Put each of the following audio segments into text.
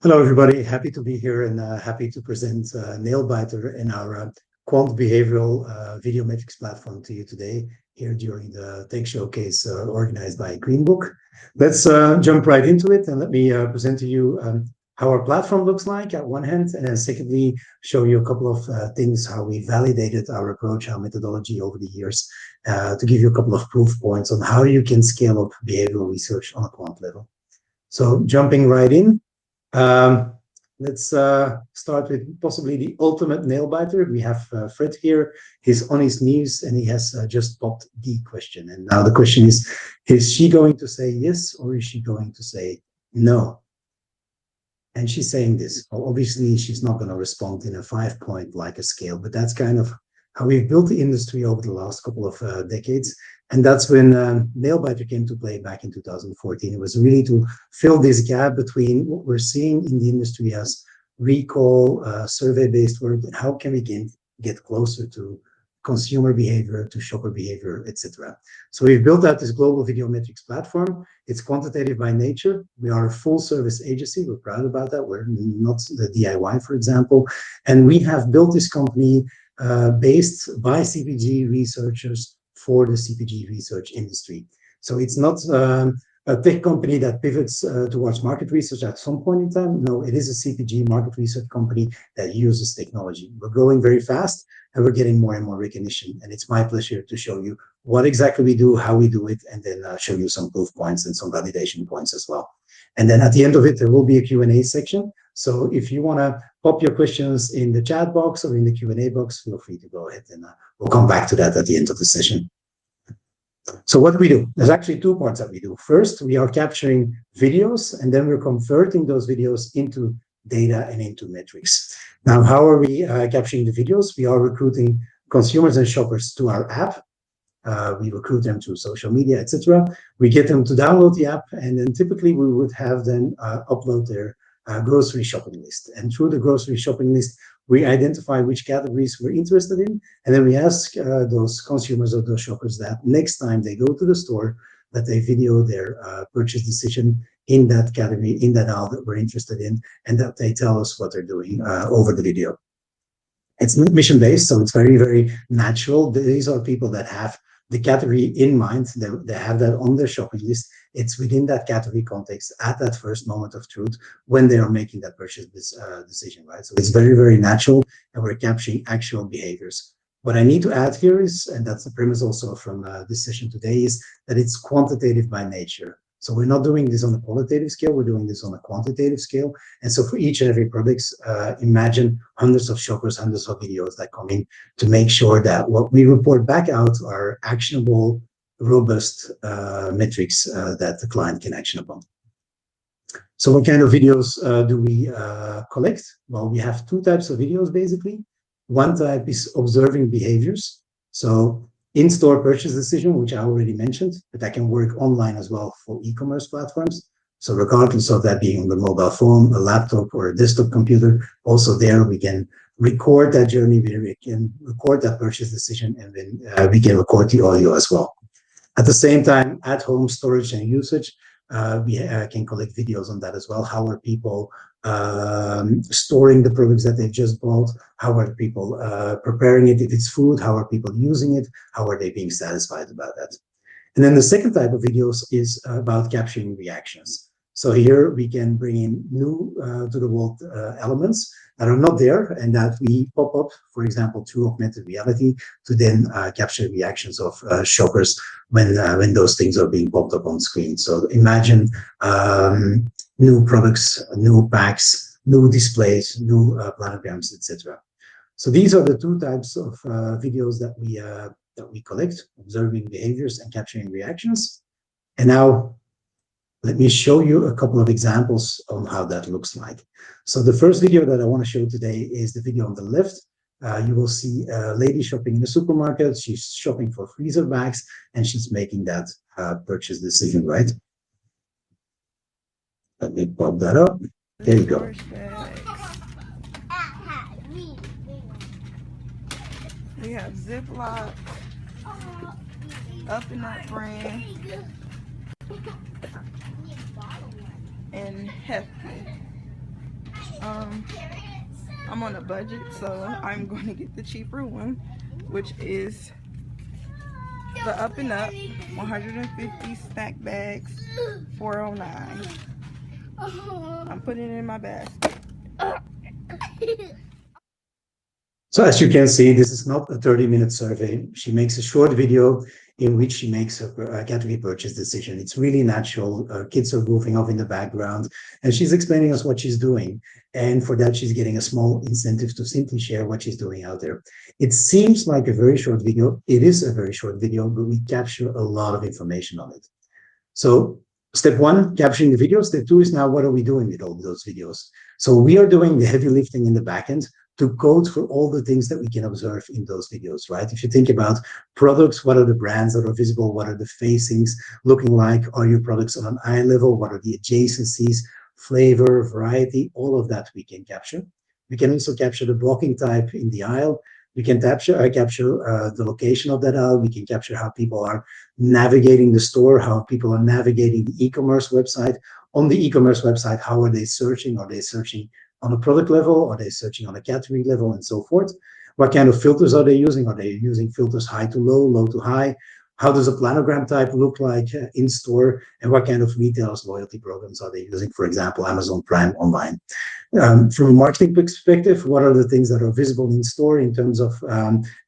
Hello, everybody. Happy to be here and happy to present NAILBITER in our Quant Behavioral Videometrics platform to you today here during the Tech Showcase organized by Greenbook. Let's jump right into it and let me present to you how our platform looks like at one hand, and then secondly, show you a couple of things, how we validated our approach, our methodology over the years, to give you a couple of proof points on how you can scale up behavioral research on a quant level. So jumping right in, um, let's start with possibly the ultimate nail biter. We have Fred here. He's on his knees and he has just popped the question. And now the question is she going to say yes or is she going to say no? And she's saying this. Well, obviously, she's not going to respond in a 5-point like a scale, but that's kind of how we've built the industry over the last couple of decades. And that's when NAILBITER came to play back in 2014. It was really to fill this gap between what we're seeing in the industry as recall, survey-based work, and how can we get closer to consumer behavior, to shopper behavior, etc. So we've built out this global Videometrics platform. It's quantitative by nature. We are a full-service agency. We're proud about that. We're not the DIY, for example. And we have built this company based by CPG researchers for the CPG research industry. So it's not a tech company that pivots towards market research at some point in time. No, it is a CPG market research company that uses technology. We're growing very fast and we're getting more and more recognition. And it's my pleasure to show you what exactly we do, how we do it, and then show you some proof points and some validation points as well. And then at the end of it, there will be a Q&A section. So if you want to pop your questions in the chat box or in the Q&A box, feel free to go ahead and we'll come back to that at the end of the session. So what do we do? There's actually two parts that we do. First, we are capturing videos, and then we're converting those videos into data and into metrics. Now, how are we capturing the videos? We are recruiting consumers and shoppers to our app. We recruit them through social media, etc. We get them to download the app, and then typically we would have them upload their grocery shopping list. And through the grocery shopping list, we identify which categories we're interested in, and then we ask those consumers or those shoppers that next time they go to the store, that they video their purchase decision in that category, in that aisle that we're interested in, and that they tell us what they're doing over the video. It's mission-based, so it's very, very natural. These are people that have the category in mind. They have that on their shopping list. It's within that category context at that first moment of truth when they are making that purchase decision, right? So it's very, very natural, and we're capturing actual behaviors. What I need to add here is, and that's the premise also from this session today, is that it's quantitative by nature. So we're not doing this on a qualitative scale, we're doing this on a quantitative scale. And so for each and every product, imagine hundreds of shoppers, hundreds of videos that come in to make sure that what we report back out are actionable, robust metrics that the client can action upon. So what kind of videos do we collect? Well, we have two types of videos, basically. One type is observing behaviors. So in-store purchase decision, which I already mentioned, but that can work online as well for e-commerce platforms. So regardless of that being on the mobile phone, a laptop, or a desktop computer, also there we can record that journey, we can record that purchase decision, and then we can record the audio as well. At the same time, at-home storage and usage, we can collect videos on that as well. How are people storing the products that they've just bought? How are people preparing it if it's food? How are people using it? How are they being satisfied about that? And then the second type of videos is about capturing reactions. So here we can bring in new to the world elements that are not there and that we pop up, for example, through augmented reality to then capture reactions of shoppers when those things are being popped up on screen. So imagine new products, new packs, new displays, new planograms, etc. So these are the two types of videos that we collect: observing behaviors and capturing reactions. And now let me show you a couple of examples on how that looks like. So the first video that I want to show today is the video on the left. You will see a lady shopping in a supermarket. She's shopping for freezer bags, and she's making that purchase decision, right? Let me pop that up. There you go. We have Ziploc, Up and Up brand, and Hefty. Um, I'm on a budget, so I'm going to get the cheaper one, which is the Up and Up 150 snack bags, 409. I'm putting it in my basket. So as you can see, this is not a 30-minute survey. She makes a short video in which she makes a category purchase decision. It's really natural. Kids are goofing off in the background, and she's explaining us what she's doing. And for that, she's getting a small incentive to simply share what she's doing out there. It seems like a very short video. It is a very short video, but we capture a lot of information on it. So step one, capturing the video. Step two is now what are we doing with all those videos? So we are doing the heavy lifting in the backend to code for all the things that we can observe in those videos, right? If you think about products, what are the brands that are visible? What are the facings looking like? Are your products on an eye level? What are the adjacencies, flavor, variety? All of that we can capture. We can also capture the blocking type in the aisle. We can capture the location of that aisle. We can capture how people are navigating the store, how people are navigating the e-commerce website. On the e-commerce website, how are they searching? Are they searching on a product level? Are they searching on a category level, and so forth? What kind of filters are they using? Are they using filters high to low, low to high? How does a planogram type look like in store? And what kind of retailers loyalty programs are they using? For example, Amazon Prime online. From a marketing perspective, what are the things that are visible in store in terms of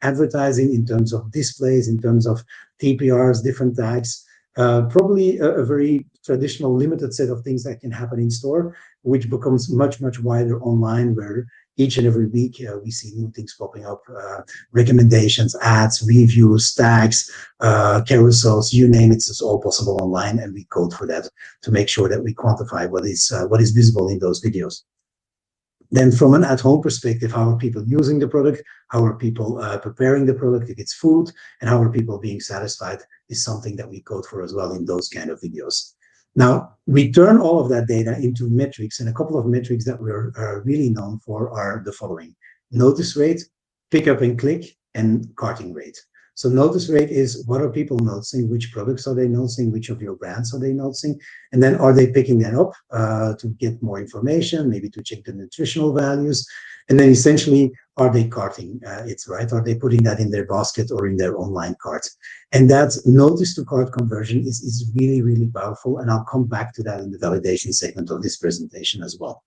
advertising, in terms of displays, in terms of TPRs, different tags? Probably a very traditional limited set of things that can happen in store, which becomes much, much wider online, where each and every week we see new things popping up, recommendations, ads, reviews, tags, carousels, you name it, it's all possible online, and we code for that to make sure that we quantify what is visible in those videos. Then from an at-home perspective, how are people using the product? How are people preparing the product if it's food? And how are people being satisfied is something that we code for as well in those kind of videos. Now, we turn all of that data into metrics, and a couple of metrics that we're really known for are the following: notice rate, pick up and click, and carting rate. So notice rate is what are people noticing, which products are they noticing, which of your brands are they noticing, and then are they picking that up to get more information, maybe to check the nutritional values, and then essentially are they carting it, right? Are they putting that in their basket or in their online cart? And that notice to cart conversion is really, really powerful, and I'll come back to that in the validation segment of this presentation as well.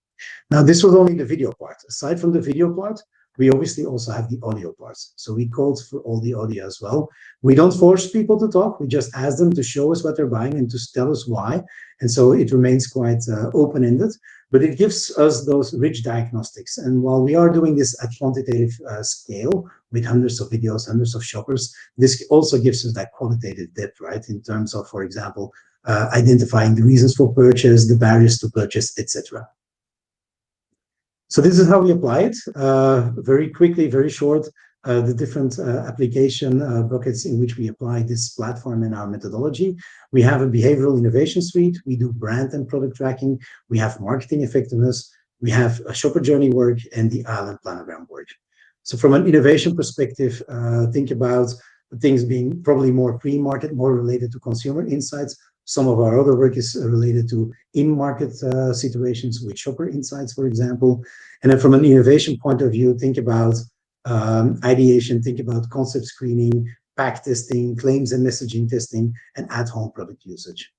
Now, this was only the video part. Aside from the video part, we obviously also have the audio parts. So we code for all the audio as well. We don't force people to talk. We just ask them to show us what they're buying and to tell us why. And so it remains quite open-ended, but it gives us those rich diagnostics. And while we are doing this at quantitative scale with hundreds of videos, hundreds of shoppers, this also gives us that qualitative depth, right? In terms of, for example, identifying the reasons for purchase, the barriers to purchase, etc. So this is how we apply it. Very quickly, very short, the different application buckets in which we apply this platform and our methodology. We have a behavioral innovation suite. We do brand and product tracking. We have marketing effectiveness. We have a shopper journey work and the island planogram work. So from an innovation perspective, think about things being probably more pre-market, more related to consumer insights. Some of our other work is related to in-market situations with shopper insights, for example. And then from an innovation point of view, think about ideation, think about concept screening, pack testing, claims and messaging testing, and at-home product usage.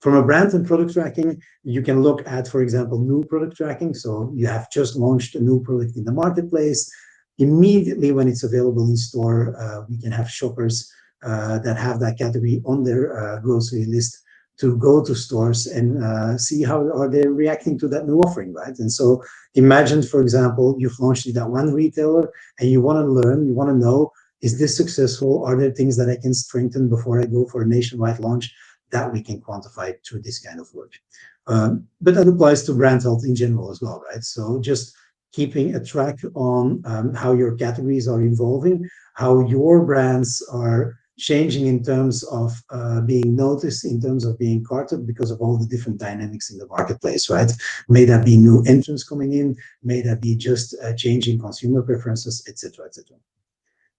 From a brand and product tracking, you can look at, for example, new product tracking. So you have just launched a new product in the marketplace. Immediately when it's available in store, we can have shoppers that have that category on their grocery list to go to stores and see how are they reacting to that new offering, right? And so imagine, for example, you've launched it at one retailer and you want to learn, you want to know, is this successful? Are there things that I can strengthen before I go for a nationwide launch? That we can quantify through this kind of work. But that applies to brand health in general as well, right? So just keeping a track on how your categories are evolving, how your brands are changing in terms of being noticed, in terms of being carted because of all the different dynamics in the marketplace, right? May that be new entrants coming in, may that be just changing consumer preferences, etc., etc.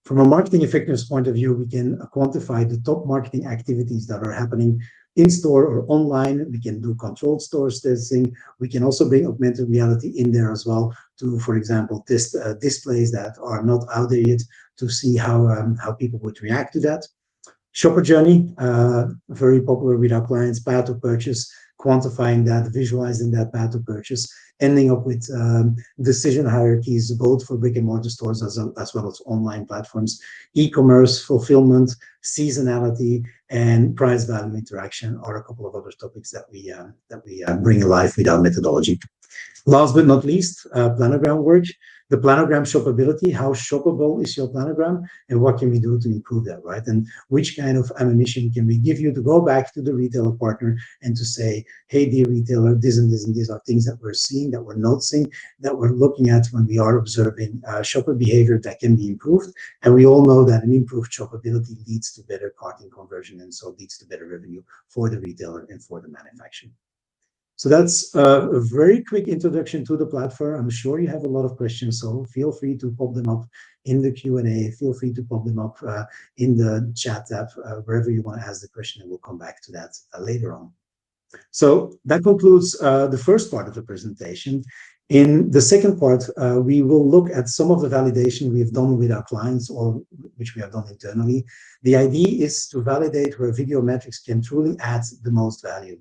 From a marketing effectiveness point of view, we can quantify the top marketing activities that are happening in-store or online. We can do controlled stores testing. We can also bring augmented reality in there as well to, for example, test displays that are not out there yet to see how people would react to that. Shopper journey, very popular with our clients, path to purchase, quantifying that, visualizing that path to purchase, ending up with decision hierarchies, both for brick and mortar stores as well as online platforms, e-commerce, fulfillment, seasonality, and price value interaction are a couple of other topics that we bring alive with our methodology. Last but not least, planogram work. The planogram shoppability, how shoppable is your planogram, and what can we do to improve that, right? And which kind of ammunition can we give you to go back to the retailer partner and to say, hey, dear retailer, this and this and these are things that we're seeing, that we're noticing, that we're looking at when we are observing shopper behavior that can be improved. And we all know that an improved shoppability leads to better carting conversion, and so leads to better revenue for the retailer and for the manufacturer. So that's a very quick introduction to the platform. I'm sure you have a lot of questions, so feel free to pop them up in the Q&A. Feel free to pop them up in the chat tab, wherever you want to ask the question, and we'll come back to that later on. So that concludes the first part of the presentation. In the second part, we will look at some of the validation we've done with our clients, or which we have done internally. The idea is to validate where Videometrics can truly add the most value.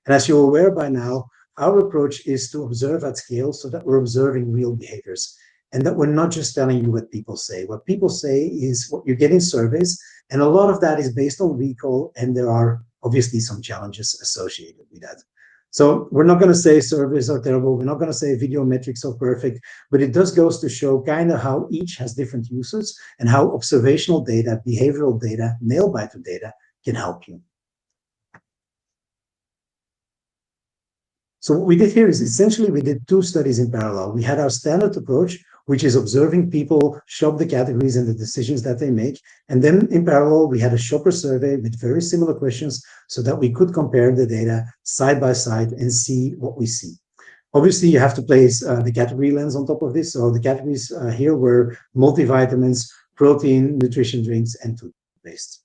And as you're aware by now, our approach is to observe at scale so that we're observing real behaviors and that we're not just telling you what people say. What people say is what you get in surveys, and a lot of that is based on recall, and there are obviously some challenges associated with that. So we're not going to say surveys are terrible. We're not going to say Videometrics are perfect, but it does goes to show kind of how each has different uses and how observational data, behavioral data, NAILBITER data can help you. So what we did here is essentially we did two studies in parallel. We had our standard approach, which is observing people shop the categories and the decisions that they make. And then in parallel, we had a shopper survey with very similar questions so that we could compare the data side by side and see what we see. Obviously, you have to place the category lens on top of this. So the categories here were multivitamins, protein, nutrition drinks, and toothpaste.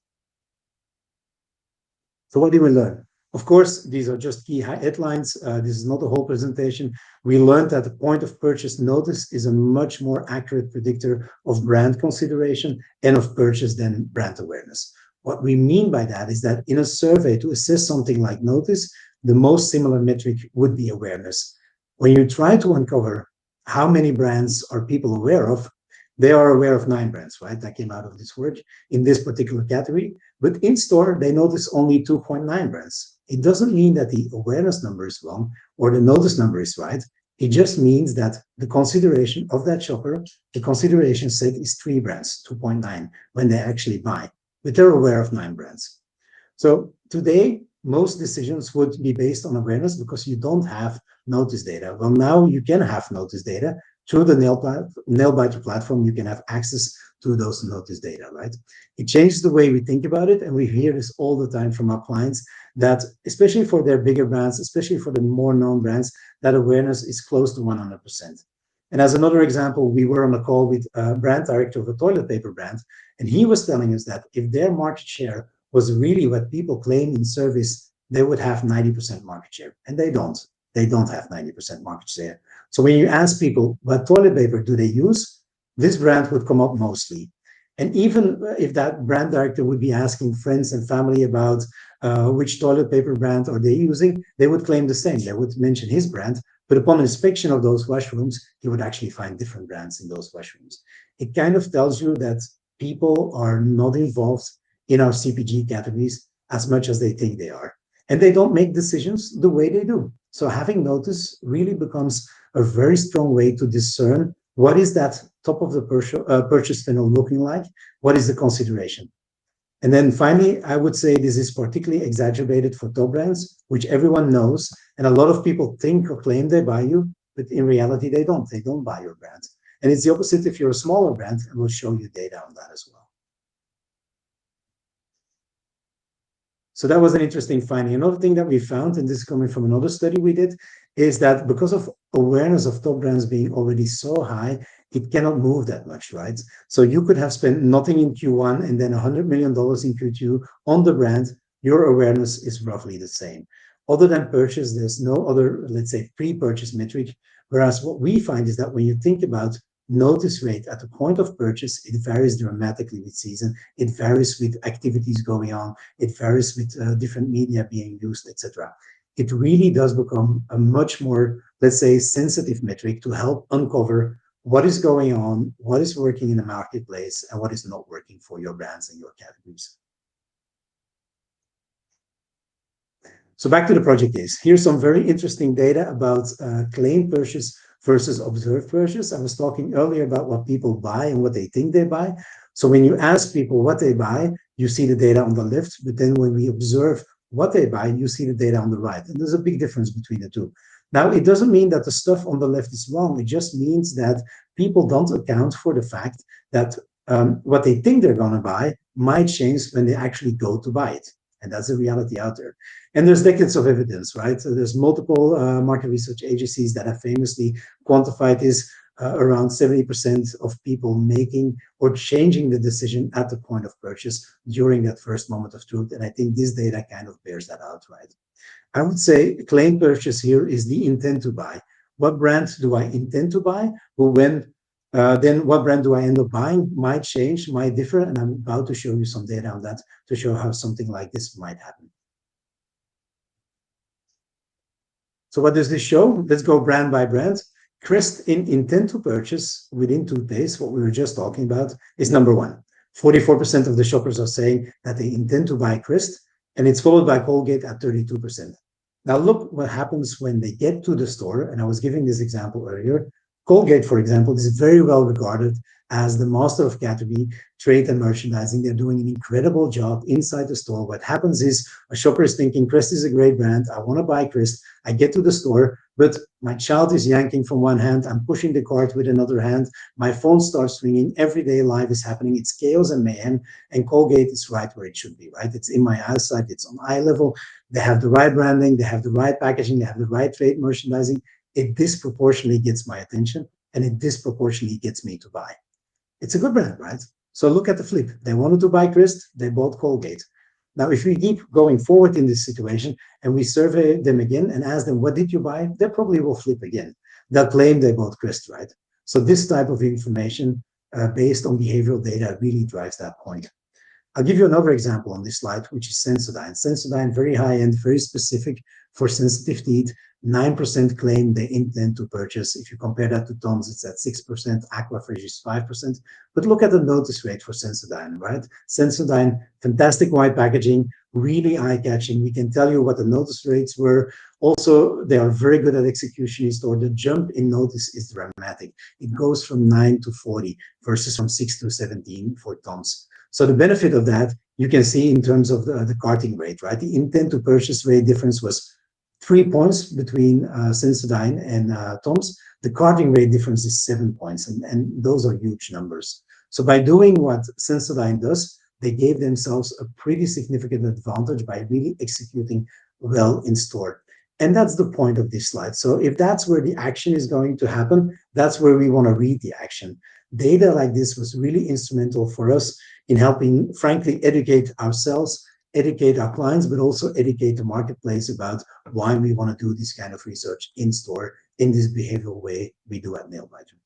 So what did we learn? Of course, these are just key headlines. This is not the whole presentation. We learned that the point of purchase notice is a much more accurate predictor of brand consideration and of purchase than brand awareness. What we mean by that is that in a survey to assess something like notice, the most similar metric would be awareness. When you try to uncover how many brands are people aware of, they are aware of 9 brands, right? That came out of this work in this particular category. But in store, they notice only 2.9 brands. It doesn't mean that the awareness number is wrong or the notice number is right. It just means that the consideration of that shopper, the consideration set is 3 brands, 2.9, when they actually buy. But they're aware of 9 brands. So today, most decisions would be based on awareness because you don't have notice data. Well, now you can have notice data. Through the NAILBITER platform, you can have access to those notice data, right? It changes the way we think about it, and we hear this all the time from our clients, that especially for their bigger brands, especially for the more known brands, that awareness is close to 100%. And as another example, we were on a call with a brand director of a toilet paper brand, and he was telling us that if their market share was really what people claim in surveys, they would have 90% market share, and they don't. They don't have 90% market share. So when you ask people, what toilet paper do they use? This brand would come up mostly. And even if that brand director would be asking friends and family about which toilet paper brand are they using, they would claim the same. They would mention his brand, but upon inspection of those washrooms, he would actually find different brands in those washrooms. It kind of tells you that people are not involved in our CPG categories as much as they think they are. And they don't make decisions the way they do. So having notice really becomes a very strong way to discern what is that top of the purchase funnel looking like, what is the consideration. And then finally, I would say this is particularly exacerbated for top brands, which everyone knows, and a lot of people think or claim they buy you, but in reality, they don't. They don't buy your brand. And it's the opposite if you're a smaller brand, and we'll show you data on that as well. So that was an interesting finding. Another thing that we found, and this is coming from another study we did, is that because of awareness of top brands being already so high, it cannot move that much, right? So you could have spent nothing in Q1 and then $100 million in Q2 on the brand, your awareness is roughly the same. Other than purchase, there's no other, let's say, pre-purchase metric. Whereas what we find is that when you think about notice rate at the point of purchase, it varies dramatically with season. It varies with activities going on. It varies with different media being used, etc. It really does become a much more, let's say, sensitive metric to help uncover what is going on, what is working in the marketplace, and what is not working for your brands and your categories. So back to the project case. Here's some very interesting data about claimed purchase versus observed purchase. I was talking earlier about what people buy and what they think they buy. So when you ask people what they buy, you see the data on the left, but then when we observe what they buy, you see the data on the right. And there's a big difference between the two. Now, it doesn't mean that the stuff on the left is wrong. It just means that people don't account for the fact that what they think they're going to buy might change when they actually go to buy it. And that's the reality out there. And there's decades of evidence, right? So there's multiple market research agencies that have famously quantified this, around 70% of people making or changing the decision at the point of purchase during that first moment of truth. And I think this data kind of bears that out, right? I would say claim purchase here is the intent to buy. What brand do I intend to buy? But when then what brand do I end up buying might change, might differ, and I'm about to show you some data on that to show how something like this might happen. So what does this show? Let's go brand by brand. Crest in intent to purchase within toothpaste, what we were just talking about, is number one. 44% of the shoppers are saying that they intend to buy Crest, and it's followed by Colgate at 32%. Now look what happens when they get to the store, and I was giving this example earlier. Colgate, for example, is very well regarded as the master of category, trade, and merchandising. They're doing an incredible job inside the store. What happens is a shopper is thinking, Crest is a great brand. I want to buy Crest. I get to the store, but my child is yanking from one hand. I'm pushing the cart with another hand. My phone starts ringing. Everyday life is happening. It's chaos and mayhem. And Colgate is right where it should be, right? It's in my eyesight. It's on eye level. They have the right branding. They have the right packaging. They have the right trade merchandising. It disproportionately gets my attention, and it disproportionately gets me to buy. It's a good brand, right? So look at the flip. They wanted to buy Crest, they bought Colgate. Now, if we keep going forward in this situation and we survey them again and ask them, what did you buy? They probably will flip again. They'll claim they bought Crest, right? So this type of information based on behavioral data really drives that point. I'll give you another example on this slide, which is Sensodyne. Sensodyne, very high-end, very specific for sensitive teeth. 9% claim they intend to purchase. If you compare that to Tom's, it's at 6%, Aquafresh is 5%. But look at the notice rate for Sensodyne, right? Sensodyne, fantastic white packaging, really eye-catching. We can tell you what the notice rates were. Also, they are very good at execution in store. The jump in notice is dramatic. It goes from 9 to 40 versus from 6 to 17 for Tom's. So the benefit of that, you can see in terms of the carting rate, right? The intent to purchase rate difference was 3 points between Sensodyne and Tom's. The carting rate difference is 7 points, and those are huge numbers. So by doing what Sensodyne does, they gave themselves a pretty significant advantage by really executing well in store. And that's the point of this slide. So if that's where the action is going to happen, that's where we want to read the action. Data like this was really instrumental for us in helping, frankly, educate ourselves, educate our clients, but also educate the marketplace about why we want to do this kind of research in store in this behavioral way we do at NAILBITER.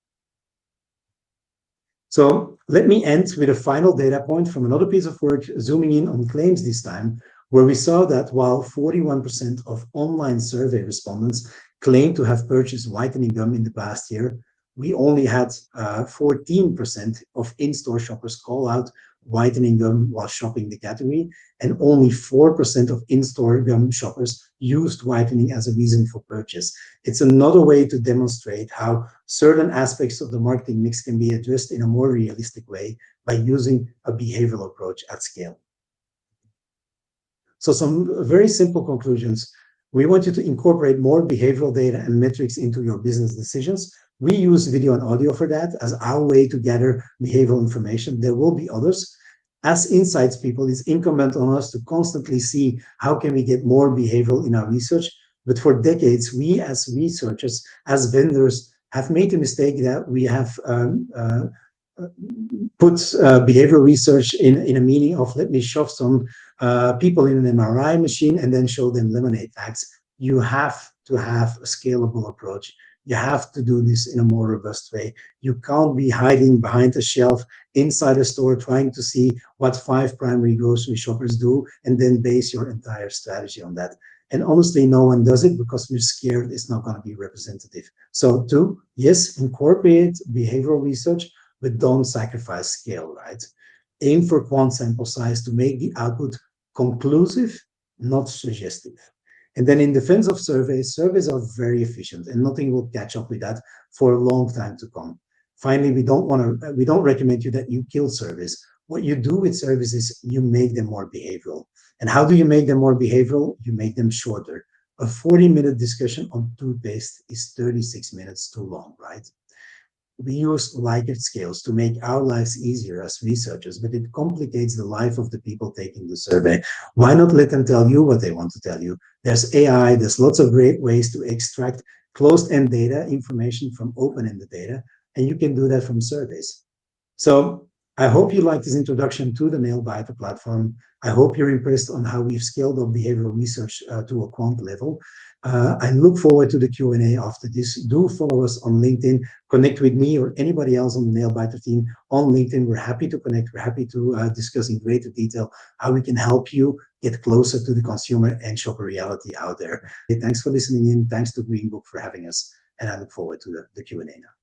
So let me end with a final data point from another piece of work, zooming in on claims this time, where we saw that while 41% of online survey respondents claimed to have purchased whitening gum in the past year, we only had 14% of in-store shoppers call out whitening gum while shopping the category, and only 4% of in-store gum shoppers used whitening as a reason for purchase. It's another way to demonstrate how certain aspects of the marketing mix can be addressed in a more realistic way by using a behavioral approach at scale. So some very simple conclusions. We want you to incorporate more behavioral data and metrics into your business decisions. We use video and audio for that as our way to gather behavioral information. There will be others. As insights people, it's incumbent on us to constantly see how can we get more behavioral in our research. But for decades, we as researchers, as vendors, have made the mistake that we have put behavioral research in a meaning of, let me shove some people in an MRI machine and then show them lemonade facts. You have to have a scalable approach. You have to do this in a more robust way. You can't be hiding behind a shelf inside a store trying to see what 5 primary grocery shoppers do and then base your entire strategy on that. And honestly, no one does it because we're scared it's not going to be representative. So yes, incorporate behavioral research, but don't sacrifice scale, right? Aim for quant sample size to make the output conclusive, not suggestive. And then in defense of surveys, surveys are very efficient and nothing will catch up with that for a long time to come. Finally, we don't recommend you that you kill surveys. What you do with surveys is you make them more behavioral. And how do you make them more behavioral? You make them shorter. A 40-minute discussion on toothpaste is 36 minutes too long, right? We use Likert scales to make our lives easier as researchers, but it complicates the life of the people taking the survey. Why not let them tell you what they want to tell you? There's AI, there's lots of great ways to extract closed-end data, information from open-ended data, and you can do that from surveys. So I hope you like this introduction to the NAILBITER platform. I hope you're impressed on how we've scaled up behavioral research to a quant level. I look forward to the Q&A after this. Do follow us on LinkedIn. Connect with me or anybody else on the NAILBITER team on LinkedIn. We're happy to connect. We're happy to discuss in greater detail how we can help you get closer to the consumer and shopper reality out there. Thanks for listening in. Thanks to Green Book for having us. And I look forward to the Q&A now.